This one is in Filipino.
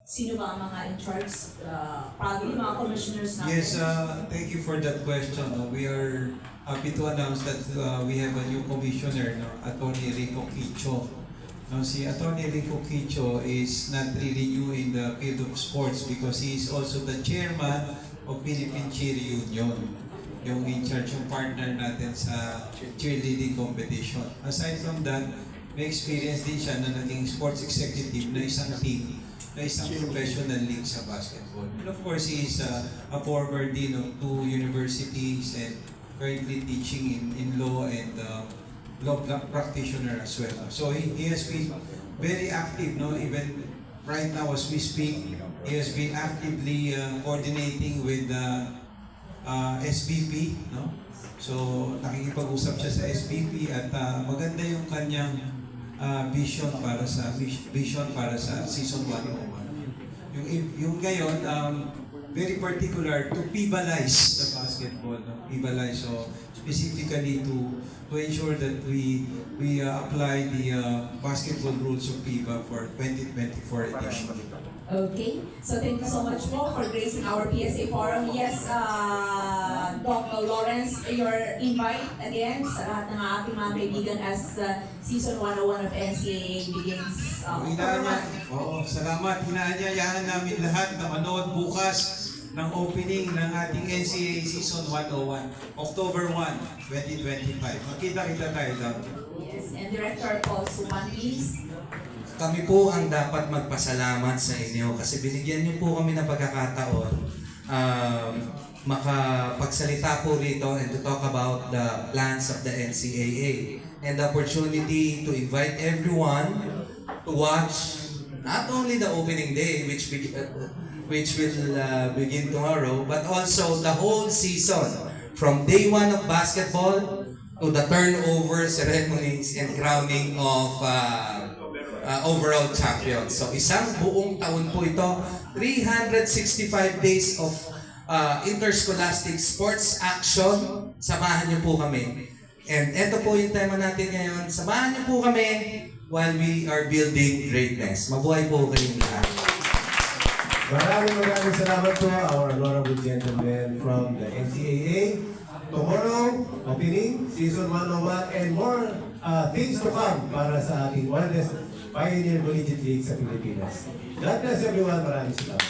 Sino ba ang mga in charge? Probably mga commissioners natin. Yes, thank you for that question. We are happy to announce that we have a new commissioner, no? Attorney Rico Quicho. No, si Attorney Rico Quicho is not really new in the field of sports because he is also the chairman of Philippine Cheer Union. Yung in charge, yung partner natin sa cheerleading competition. Aside from that, may experience din siya na naging sports executive na isang team, na isang professional league sa basketball. And of course, he is a former dean of 2 universities and currently teaching in law and law practitioner as well. So he has been very active, no? Even right now as we speak, he has been actively coordinating with SBP, no? So nakikipag-usap siya sa SBP at maganda yung kanyang vision para sa season 101. Yung ngayon very particular to pibalize the basketball, no? Pibalize, so specifically to ensure that we apply the basketball rules of FIBA for 2024 edition. Okay, so thank you so much po for gracing our PSA Forum. Yes, Dr. Lawrence, your invite again sa lahat ng ating mga kaibigan as Season 101 of NCAA begins. Salamat. Inaanyayahan namin lahat na manood bukas ng opening ng ating NCAA Season 101, October 1, 2025. Makita-kita tayo daw. Yes, and Director Paul Suman, please. Kami po ang dapat magpasalamat sa inyo kasi binigyan niyo po kami ng pagkakataon makapagsalita po rito and to talk about the plans of the NCAA and the opportunity to invite everyone to watch not only the opening day which will begin tomorrow but also the whole season from day 1 of basketball to the turnover ceremonies and crowning of overall champions. So isang buong taon po ito, 365 days of interscholastic sports action. Samahan niyo po kami. And ito po yung tema natin ngayon. Samahan niyo po kami while we are building greatness. Mabuhay po kayong lahat. Maraming salamat po our honorable gentlemen from the NCAA. Tomorrow, opening, season 101, and more things to come para sa ating wildest Pioneer Collegiate League sa Pilipinas. God bless everyone. Maraming salamat.